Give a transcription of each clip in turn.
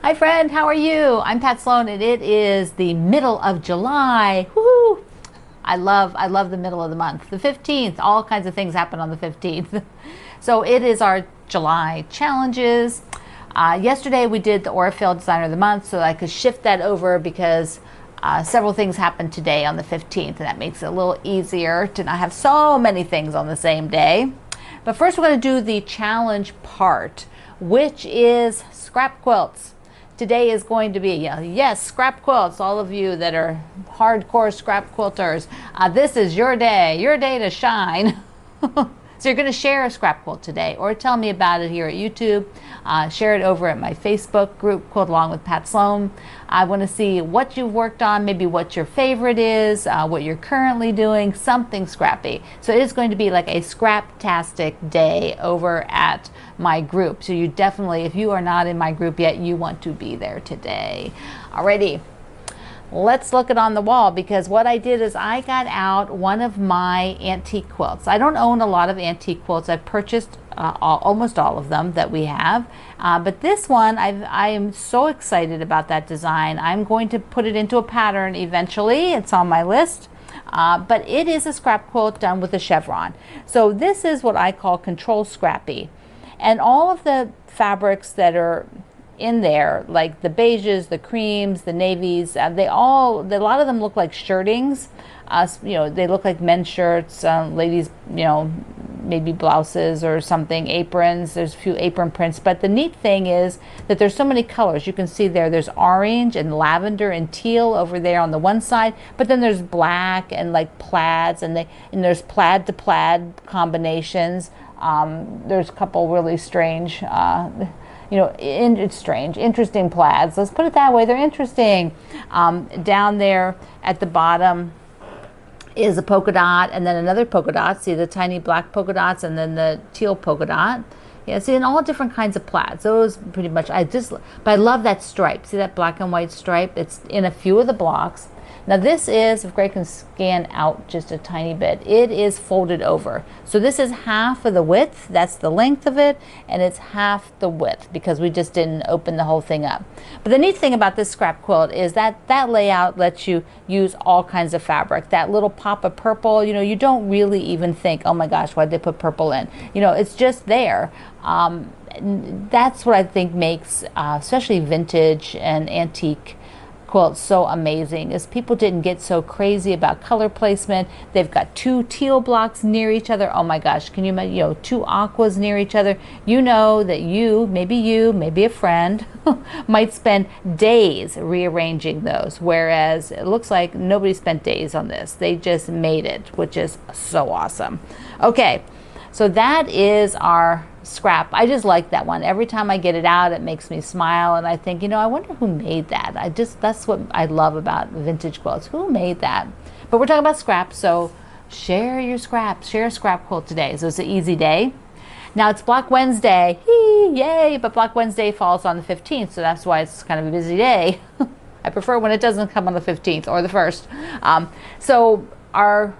Hi friend, how are you? I'm Pat Sloan and it is the middle of July. Woohoo! I love the middle of the month. The 15th, all kinds of things happen on the 15th. So it is our July challenges. Yesterday we did the Aurifil Designer of the Month, so I could shift that over because several things happened today on the 15th, and that makes it a little easier to not have so many things on the same day. But first we're going to do the challenge part, which is scrap quilts. Today is going to be, yes, scrap quilts. All of you that are hardcore scrap quilters, this is your day to shine. So you're going to share a scrap quilt today, or tell me about it here at YouTube. Share it over at my Facebook group, Quilt Along with Pat Sloan. I want to see what you've worked on, maybe what your favorite is, what you're currently doing, something scrappy. So it is going to be like a scrap-tastic day over at my group. So you definitely, if you are not in my group yet, you want to be there today. Alrighty. Let's look it on the wall, because what I did is I got out one of my antique quilts. I don't own a lot of antique quilts. I've purchased almost all of them that we have, but this one I am so excited about that design. I'm going to put it into a pattern eventually. It's on my list, but it is a scrap quilt done with a chevron. So this is what I call control scrappy, and all of the fabrics that are in there, like the beiges, the creams, the navies, a lot of them look like shirtings. They look like men's shirts, ladies, maybe blouses or something, aprons. There's a few apron prints, but the neat thing is that there's so many colors. You can see there's orange and lavender and teal over there on the one side, but then there's black and like plaids, and there's plaid to plaid combinations. There's a couple really strange it's strange, interesting plaids. Let's put it that way. They're interesting. Down there at the bottom is a polka dot, and then another polka dot. See the tiny black polka dots, and then the teal polka dot. Yeah, see, in all different kinds of plaids. Those pretty much, but I love that stripe. See that black and white stripe? It's in a few of the blocks. Now this is, if Greg can scan out just a tiny bit, it is folded over. So this is half of the width, that's the length of it, and it's half the width because we just didn't open the whole thing up. But the neat thing about this scrap quilt is that layout lets you use all kinds of fabric. That little pop of purple, you don't really even think, oh my gosh, why'd they put purple in? It's just there. That's what I think makes especially vintage and antique quilts so amazing, is people didn't get so crazy about color placement. They've got two teal blocks near each other. Oh my gosh, can you imagine, two aquas near each other? You know that maybe a friend might spend days rearranging those, whereas it looks like nobody spent days on this. They just made it, which is so awesome. Okay, so that is our scrap. I just like that one. Every time I get it out, it makes me smile, and I think, I wonder who made that. That's what I love about vintage quilts. Who made that? But we're talking about scrap, so share your scraps. Share a scrap quilt today. So it's an easy day. Now it's Black Wednesday. Yay! But Black Wednesday falls on the 15th, so that's why it's kind of a busy day. I prefer when it doesn't come on the 15th or the 1st. So our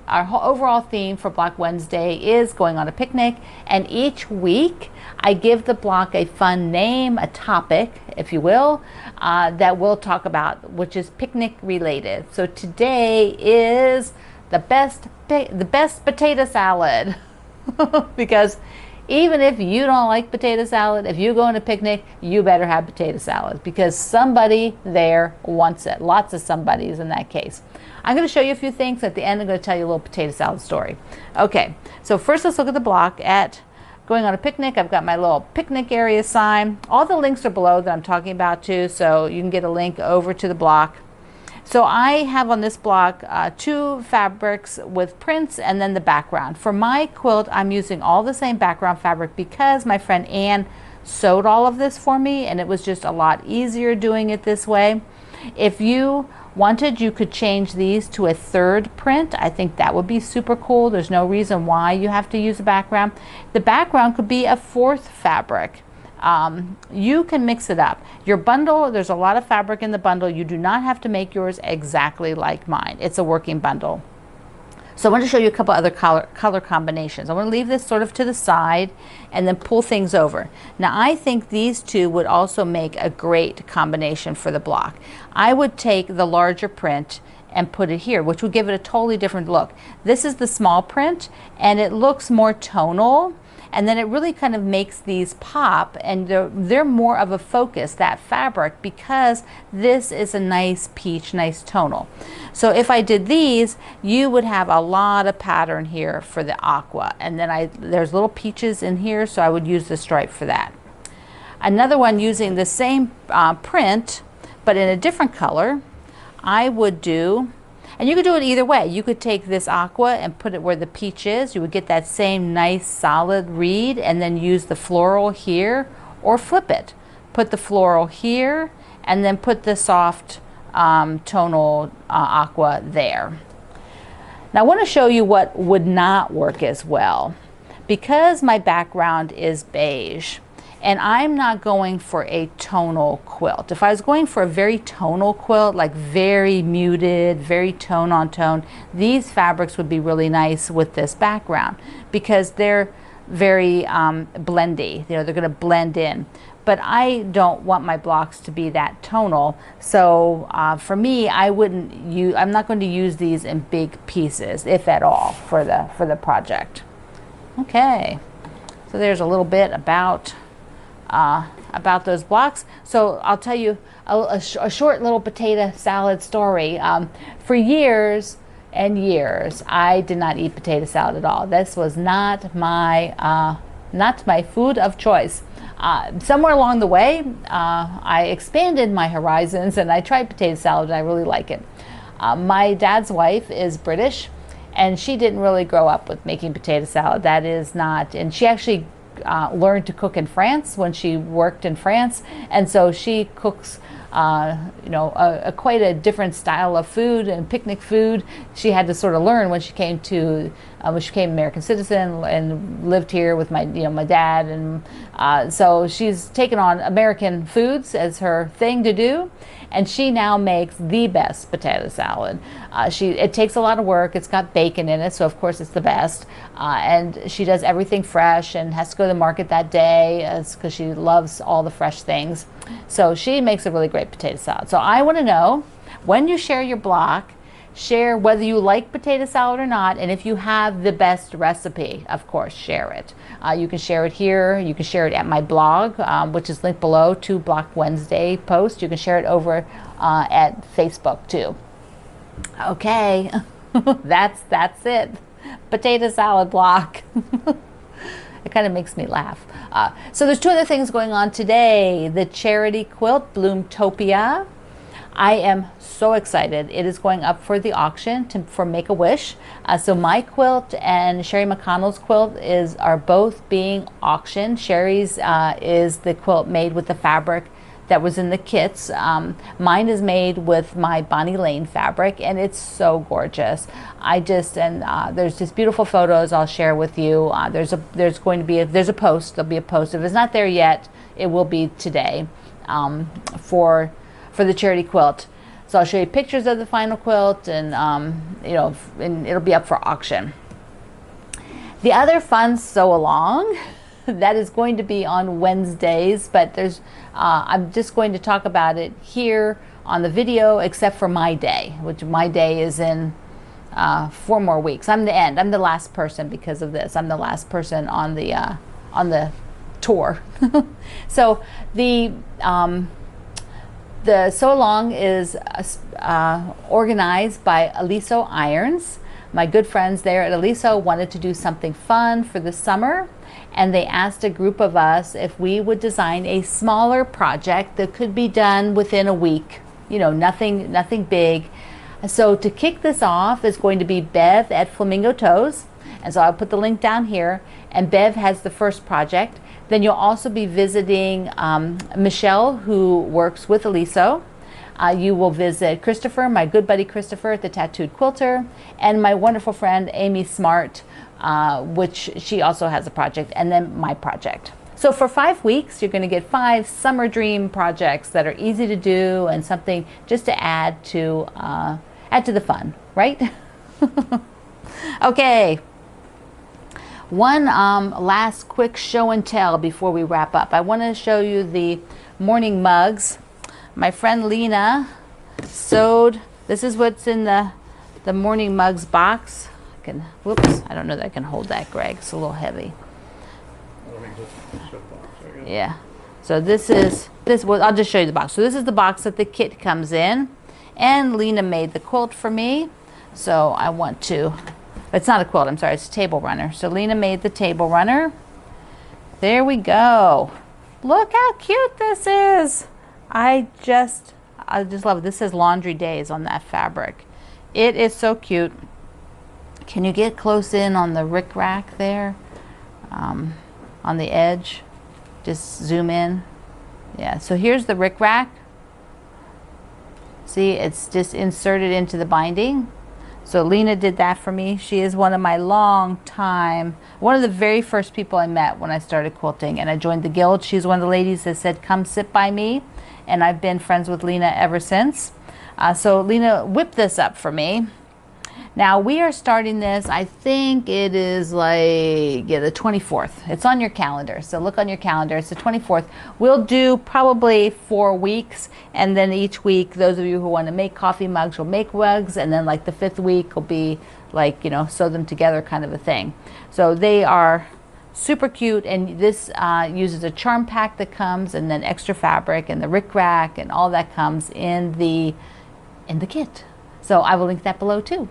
overall theme for Black Wednesday is going on a picnic, and each week I give the block a fun name, a topic, if you will, that we'll talk about, which is picnic related. So today is the best potato salad, because even if you don't like potato salad, if you go on a picnic, you better have potato salad, because somebody there wants it. Lots of somebodies in that case. I'm going to show you a few things. At the end, I'm going to tell you a little potato salad story. Okay, so first let's look at the block at going on a picnic. I've got my little picnic area sign. All the links are below that I'm talking about too, so you can get a link over to the block. So I have on this block two fabrics with prints and then the background. For my quilt, I'm using all the same background fabric because my friend Anne sewed all of this for me, and it was just a lot easier doing it this way. If you wanted, you could change these to a third print. I think that would be super cool. There's no reason why you have to use a background. The background could be a fourth fabric. You can mix it up. Your bundle, there's a lot of fabric in the bundle. You do not have to make yours exactly like mine. It's a working bundle. So I want to show you a couple other color combinations. I want to leave this sort of to the side and then pull things over. Now I think these two would also make a great combination for the block. I would take the larger print and put it here, which would give it a totally different look. This is the small print and it looks more tonal, and then it really kind of makes these pop, and they're more of a focus, that fabric, because this is a nice peach, nice tonal. So if I did these, you would have a lot of pattern here for the aqua, and then there's little peaches in here, so I would use the stripe for that. Another one using the same print but in a different color, I would do, and you could do it either way. You could take this aqua and put it where the peach is. You would get that same nice solid reed and then use the floral here, or flip it. Put the floral here and then put the soft tonal aqua there. Now I want to show you what would not work as well. Because my background is beige, and I'm not going for a tonal quilt. If I was going for a very tonal quilt, like very muted, very tone on tone, these fabrics would be really nice with this background because they're very blendy. You know, they're gonna blend in. But I don't want my blocks to be that tonal. So for me, I'm not going to use these in big pieces, if at all, for the project. Okay, so there's a little bit about those blocks. So I'll tell you a short little potato salad story. For years and years, I did not eat potato salad at all. This was not my food of choice. Somewhere along the way, I expanded my horizons and I tried potato salad and I really like it. My dad's wife is British, and she didn't really grow up with making potato salad. That is not, and she actually learned to cook in France when she worked in France, and so she cooks quite a different style of food and picnic food. She had to sort of learn when she came American citizen and lived here with my dad, and so she's taken on American foods as her thing to do, and she now makes the best potato salad. It takes a lot of work. It's got bacon in it, so of course it's the best, and she does everything fresh and has to go to the market that day because she loves all the fresh things. So she makes a really great potato salad. So I want to know, when you share your block, share whether you like potato salad or not, and if you have the best recipe, of course, share it. You can share it here. You can share it at my blog, which is linked below to Block Wednesday post. You can share it over at Facebook too. Okay, that's it. Potato salad block. It kind of makes me laugh. So there's two other things going on today. The charity quilt, Bloomtopia. I am so excited. It is going up for the auction for Make-A-Wish. So my quilt and Sherry McConnell's quilt are both being auctioned. Sherry's is the quilt made with the fabric that was in the kits. Mine is made with my Bonnie Lane fabric, and it's so gorgeous. There's just beautiful photos I'll share with you. There's a post. There'll be a post. If it's not there yet, it will be today for the charity quilt. So I'll show you pictures of the final quilt, and and it'll be up for auction. The other fun sew along that is going to be on Wednesdays, but I'm just going to talk about it here on the video, except for my day, which my day is in 4 more weeks. I'm the end. I'm the last person because of this. I'm the last person on the tour. So the sew along is organized by Aliso Irons. My good friends there at Aliso wanted to do something fun for the summer, and they asked a group of us if we would design a smaller project that could be done within a week. Nothing big. So to kick this off is going to be Bev at Flamingo Toes, and so I'll put the link down here, and Bev has the first project. Then you'll also be visiting Michelle, who works with Aliso. You will visit Christopher, my good buddy Christopher at the Tattooed Quilter, and my wonderful friend Amy Smart, which she also has a project, and then my project. So for 5 weeks, you're going to get 5 summer dream projects that are easy to do and something just to add to the fun, right? Okay. One last quick show and tell before we wrap up. I want to show you the morning mugs. My friend Lena sewed. This is what's in the morning mugs box. Whoops, I don't know that I can hold that, Greg. It's a little heavy. Yeah. So well, I'll just show you the box. So this is the box that the kit comes in, and Lena made the quilt for me. So I want to, it's not a quilt, I'm sorry, it's a table runner. So Lena made the table runner. There we go. Look how cute this is. I just love it. This says Laundry Days on that fabric. It is so cute. Can you get close in on the rickrack there? On the edge? Just zoom in. Yeah, so here's the rickrack. See, it's just inserted into the binding. So Lena did that for me. She is one of my one of the very first people I met when I started quilting and I joined the guild. She's one of the ladies that said, come sit by me. And I've been friends with Lena ever since. So Lena whipped this up for me. Now we are starting this, I think it is like, yeah, the 24th. It's on your calendar, so look on your calendar. It's the 24th. We'll do probably 4 weeks, and then each week, those of you who want to make coffee mugs will make mugs, and then like the 5th week will be like, you know, sew them together kind of a thing. So they are super cute, and this uses a charm pack that comes, and then extra fabric, and the rickrack, and all that comes in the kit. So I will link that below too.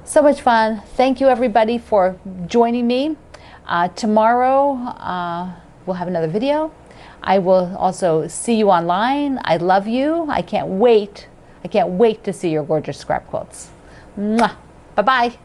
So much fun. Thank you everybody for joining me. Tomorrow we'll have another video. I will also see you online. I love you. I can't wait to see your gorgeous scrap quilts. Mwah. Bye-bye.